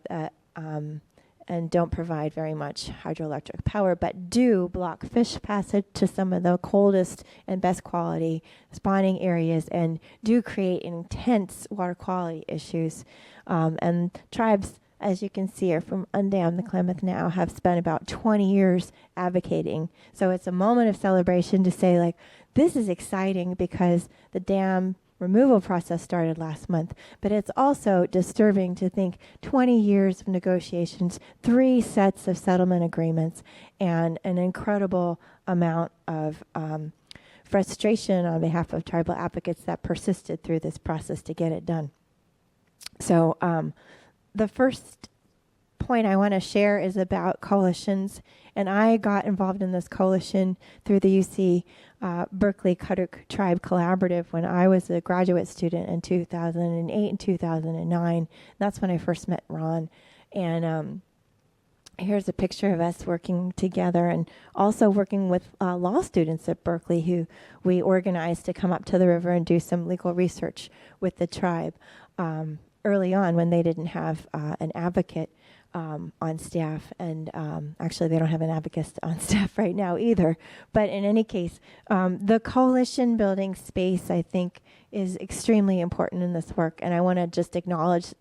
S6: and don't provide very much hydroelectric power, but do block fish passage to some of the coldest and best quality spawning areas, and do create intense water quality issues. And tribes, as you can see, are from Undam the Klamath now, have spent about 20 years advocating. So it's a moment of celebration to say, like, this is exciting because the dam removal process started last month, but it's also disturbing to think 20 years of negotiations, 3 sets of settlement agreements, and an incredible amount of frustration on behalf of tribal advocates that persisted through this process to get it done. So the first point I want to share is about coalitions, and I got involved in this coalition through the UC Berkeley Kuduk Tribe Collaborative when I was a graduate student in 2008 and 2009. That's when I first met Ron. And here's a picture of us working together, and also working with law students at Berkeley who we organized to come up to the river and do some legal research with the tribe early on when they didn't have an advocate on staff, and actually they don't have an advocate on staff right now either. But in any case, the coalition building space, I think, is extremely important in this work, and I want to just acknowledge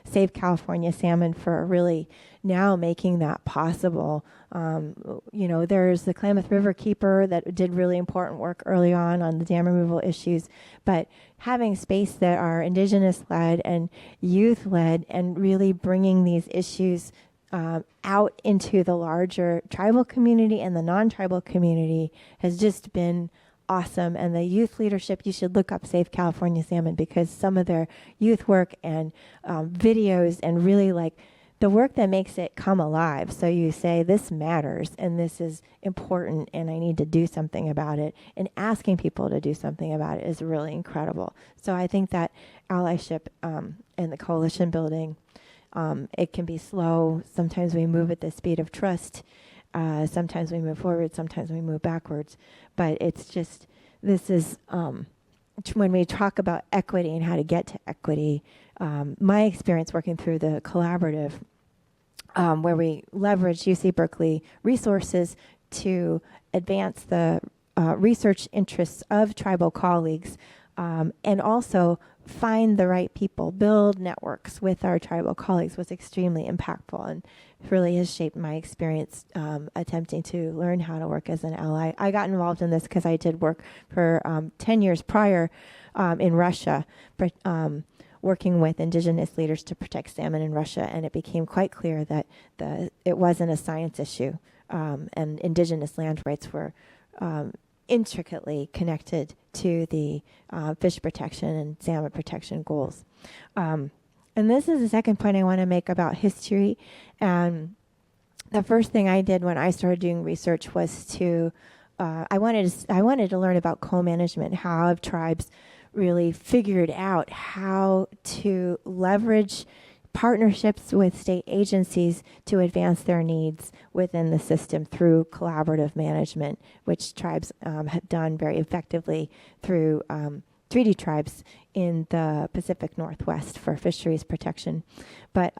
S6: Save California Salmon for really now making that possible. There's the Klamath River Keeper that did really important work early on the dam removal issues, but having space that are Indigenous-led and youth-led, and really bringing these issues out into the larger tribal community and the non-tribal community has just been awesome. And the youth leadership, you should look up Save California Salmon, because some of their youth work and videos, and really like the work that makes it come alive. So you say, this matters and this is important and I need to do something about it. And asking people to do something about it is really incredible. So I think that allyship and the coalition building, it can be slow. Sometimes we move at the speed of trust. Sometimes we move forward. Sometimes we move backwards. But it's just, this is, when we talk about equity and how to get to equity, my experience working through the collaborative, where we leverage UC Berkeley resources to advance the research interests of tribal colleagues, and also find the right people, build networks with our tribal colleagues, was extremely impactful, and really has shaped my experience attempting to learn how to work as an ally. I got involved in this because I did work for 10 years prior in Russia, but working with Indigenous leaders to protect salmon in Russia, and it became quite clear that it wasn't a science issue, and Indigenous land rights were intricately connected to the fish protection and salmon protection goals. And this is the second point I want to make about history. And the first thing I did when I started doing research was to I wanted to learn about co-management, how have tribes really figured out how to leverage partnerships with state agencies to advance their needs within the system through collaborative management, which tribes have done very effectively through treaty tribes in the Pacific Northwest for fisheries protection. But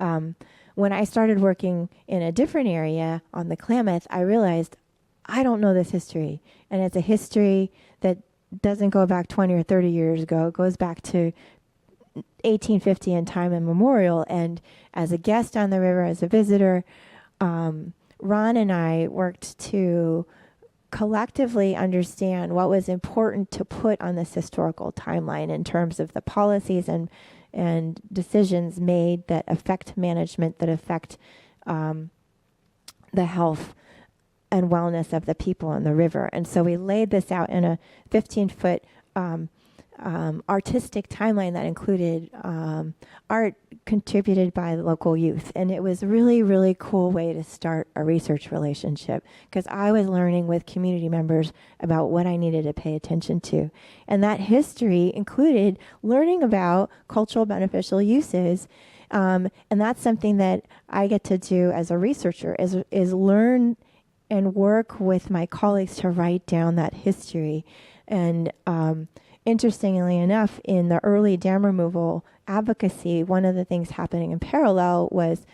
S6: when I started working in a different area on the Klamath, I realized I don't know this history. And it's a history that doesn't go back 20 or 30 years ago. It goes back to 1850 and time immemorial. And as a guest on the river, as a visitor, Ron and I worked to collectively understand what was important to put on this historical timeline in terms of the policies and decisions made that affect management, that affect the health and wellness of the people on the river. And so we laid this out in a 15-foot artistic timeline that included art contributed by local youth. And it was really, really cool way to start a research relationship, because I was learning with community members about what I needed to pay attention to. And that history included learning about cultural beneficial uses. And that's something that I get to do as a researcher, is learn and work with my colleagues to write down that history. And interestingly enough, in the early dam removal advocacy, one of the things happening in parallel was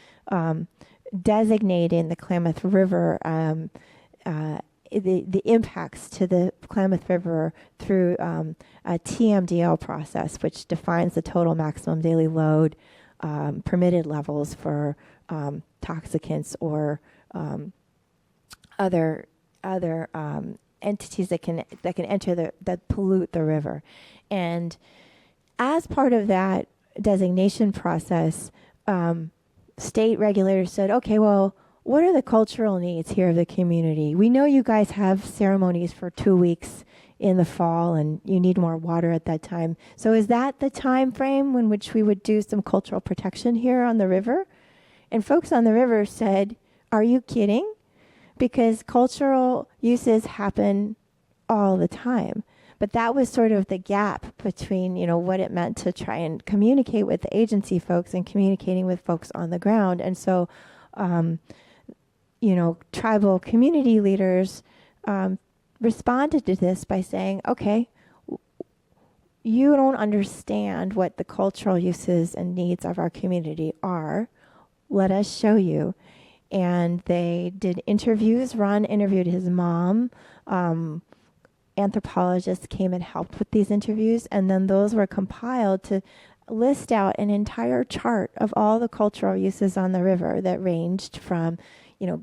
S6: designating the Klamath River, the impacts to the Klamath River through a TMDL process, which defines the total maximum daily load, permitted levels for toxicants or other entities that can enter that pollute the river. And as part of that designation process, state regulators said, okay, well, what are the cultural needs here of the community? We know you guys have ceremonies for 2 weeks in the fall and you need more water at that time. So is that the time frame in which we would do some cultural protection here on the river? And folks on the river said, are you kidding? Because cultural uses happen all the time. But that was sort of the gap between, what it meant to try and communicate with the agency folks and communicating with folks on the ground. And so, tribal community leaders responded to this by saying, okay, you don't understand what the cultural uses and needs of our community are. Let us show you. And they did interviews. Ron interviewed his mom. Anthropologists came and helped with these interviews, and then those were compiled to list out an entire chart of all the cultural uses on the river that ranged from,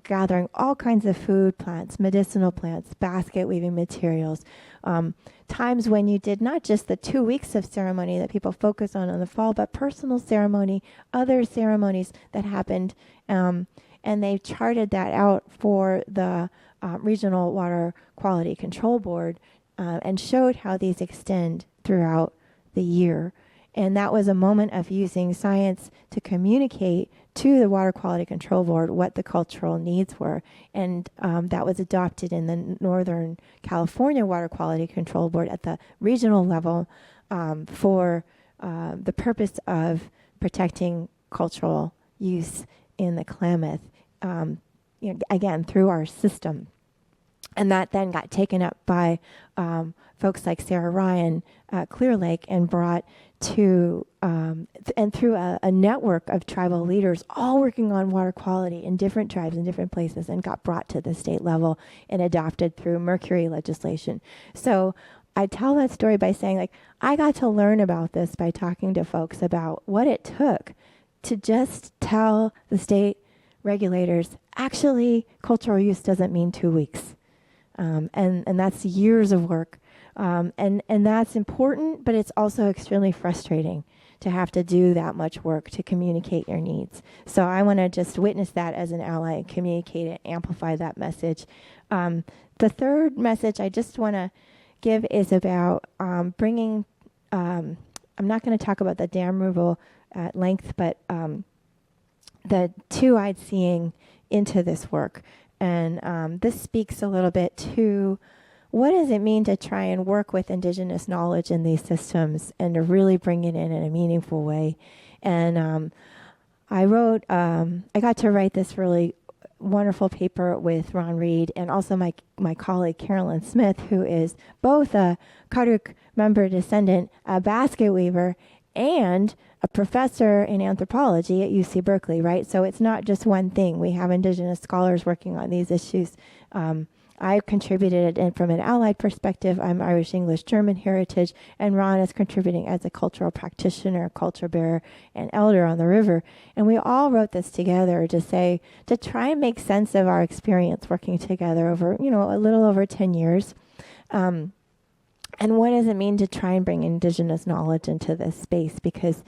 S6: gathering all kinds of food plants, medicinal plants, basket weaving materials, times when you did not just the 2 weeks of ceremony that people focus on in the fall, but personal ceremony, other ceremonies that happened, and they charted that out for the Regional Water Quality Control Board and showed how these extend throughout the year. And that was a moment of using science to communicate to the Water Quality Control Board what the cultural needs were. And that was adopted in the Northern California Water Quality Control Board at the regional level for the purpose of protecting cultural use in the Klamath, again, through our system. And that then got taken up by folks like Sarah Ryan at Clear Lake and brought to, and through a network of tribal leaders all working on water quality in different tribes in different places, and got brought to the state level and adopted through Mercury legislation. So I tell that story by saying, I got to learn about this by talking to folks about what it took to just tell the state regulators, actually, cultural use doesn't mean 2 weeks. And that's years of work. And that's important, but it's also extremely frustrating to have to do that much work to communicate your needs. So I want to just witness that as an ally and communicate it, amplify that message. The third message I just want to give is about bringing, I'm not going to talk about the dam removal at length, but the two-eyed seeing into this work. And this speaks a little bit to what does it mean to try and work with Indigenous knowledge in these systems and to really bring it in a meaningful way. And I got to write this really wonderful paper with Ron Reed and also my colleague Carolyn Smith, who is both a Karuk member descendant, a basket weaver, and a professor in anthropology at UC Berkeley, right? So it's not just one thing. We have Indigenous scholars working on these issues. I contributed from an allied perspective. I'm Irish, English, German heritage, and Ron is contributing as a cultural practitioner, culture bearer, and elder on the river. And we all wrote this together to try and make sense of our experience working together over, a little over 10 years. And what does it mean to try and bring Indigenous knowledge into this space? Because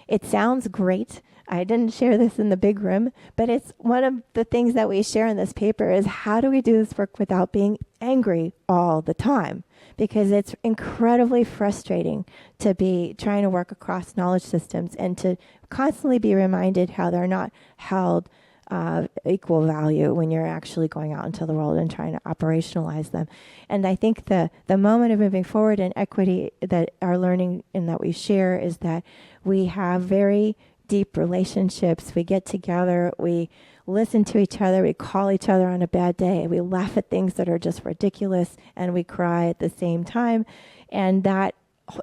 S6: it sounds great. I didn't share this in the big room, but it's one of the things that we share in this paper is how do we do this work without being angry all the time? Because it's incredibly frustrating to be trying to work across knowledge systems and to constantly be reminded how they're not held equal value when you're actually going out into the world and trying to operationalize them. And I think the moment of moving forward in equity that our learning and that we share is that we have very deep relationships. We get together, we listen to each other, we call each other on a bad day, we laugh at things that are just ridiculous, and we cry at the same time. And that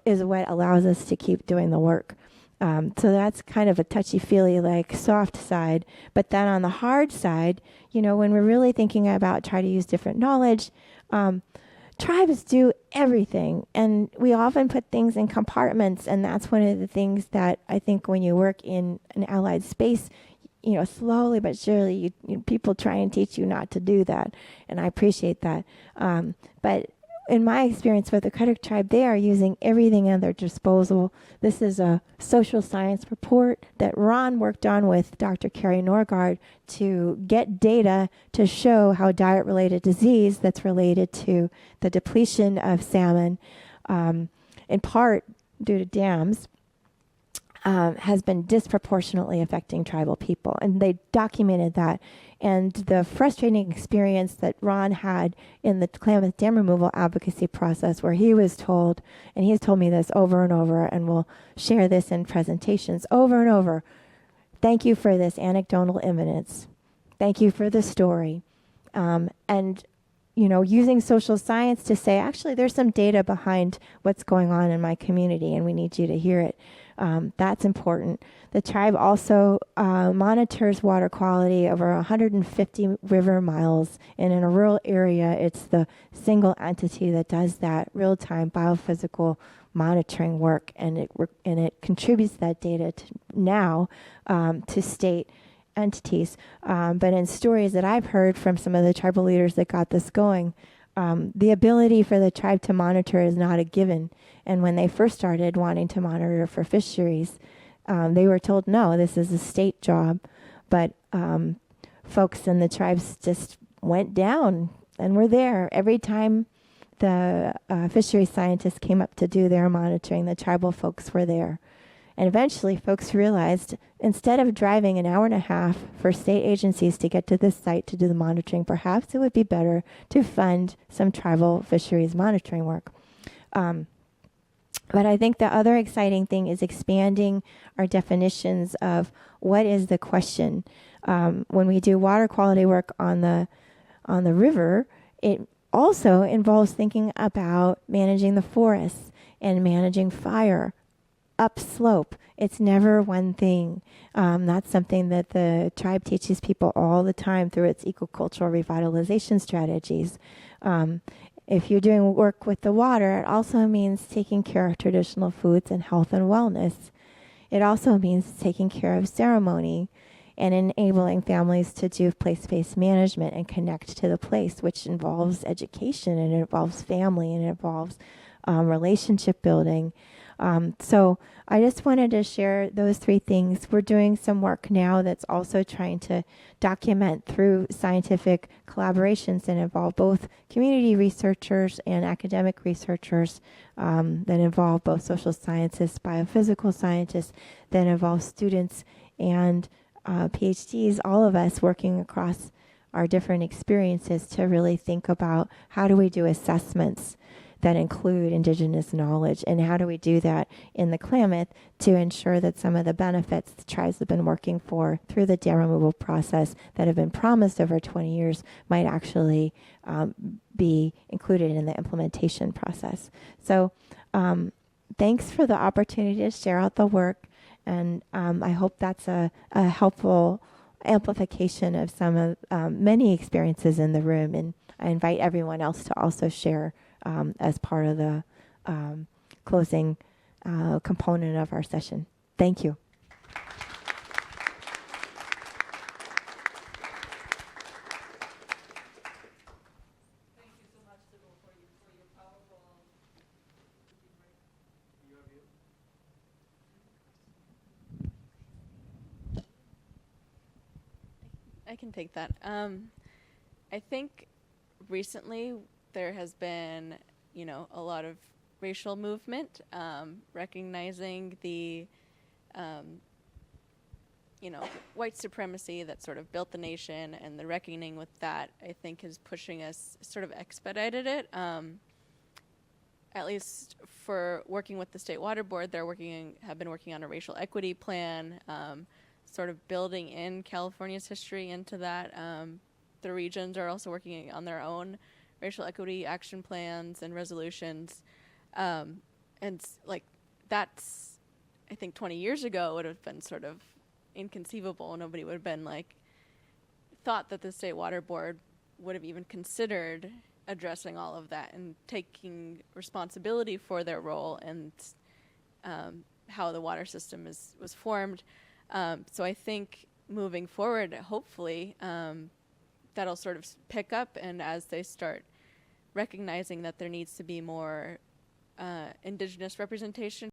S6: is what allows us to keep doing the work. So that's kind of a touchy-feely, like soft side. But then on the hard side, when we're really thinking about try to use different knowledge, tribes do everything. And we often put things in compartments. And that's one of the things that I think when you work in an allied space, slowly but surely, people try and teach you not to do that. And I appreciate that. But in my experience with the Credit Tribe, they are using everything at their disposal. This is a social science report that Ron worked on with Dr. Carrie Norgard to get data to show how diet-related disease that's related to the depletion of salmon, in part due to dams, has been disproportionately affecting tribal people. And they documented that. And the frustrating experience that Ron had in the Klamath Dam removal advocacy process, where he was told, and he's told me this over and over, and we'll share this in presentations over and over, thank you for this anecdotal evidence. Thank you for the story. And using social science to say, actually, there's some data behind what's going on in my community, and we need you to hear it. That's important. The tribe also monitors water quality over 150 river miles, and in a rural area, it's the single entity that does that real-time biophysical monitoring work, and it contributes that data to state entities. But in stories that I've heard from some of the tribal leaders that got this going, the ability for the tribe to monitor is not a given. And when they first started wanting to monitor for fisheries, they were told, no, this is a state job. But folks in the tribes just went down and were there. Every time the fisheries scientists came up to do their monitoring, the tribal folks were there. And eventually folks realized instead of driving an hour and a half for state agencies to get to this site to do the monitoring, perhaps it would be better to fund some tribal fisheries monitoring work. But I think the other exciting thing is expanding our definitions of what is the question. When we do water quality work on the river, it also involves thinking about managing the forests and managing fire upslope. It's never one thing. That's something that the tribe teaches people all the time through its ecocultural revitalization strategies. If you're doing work with the water, it also means taking care of traditional foods and health and wellness. It also means taking care of ceremony and enabling families to do place-based management and connect to the place, which involves education, and it involves family, and it involves relationship building. So I just wanted to share those three things. We're doing some work now that's also trying to document through scientific collaborations that involve both community researchers and academic researchers, that involve both social scientists, biophysical scientists, that involve students and PhDs, all of us working across our different experiences to really think about how do we do assessments that include Indigenous knowledge, and how do we do that in the Klamath to ensure that some of the benefits the tribes have been working for through the dam removal process that have been promised over 20 years might actually be included in the implementation process. So thanks for the opportunity to share out the work, and I hope that's a helpful amplification of some of many experiences in the room, and I invite everyone else to also share as part of the closing component of our session. Thank you.
S7: Thank you so much, Sibyl, for your powerful.
S3: I can take that. I think recently there has been, a lot of racial movement, recognizing the, white supremacy that sort of built the nation, and the reckoning with that, I think, is pushing us, sort of expedited it. At least for working with the State Water Board, have been working on a racial equity plan, sort of building in California's history into that. The regions are also working on their own racial equity action plans and resolutions, that's I think 20 years ago would have been sort of inconceivable. Nobody would have been like, thought that the State Water Board would have even considered addressing all of that and taking responsibility for their role and how the water system was formed. So I think moving forward, hopefully, that'll sort of pick up, and as they start recognizing that there needs to be more Indigenous representation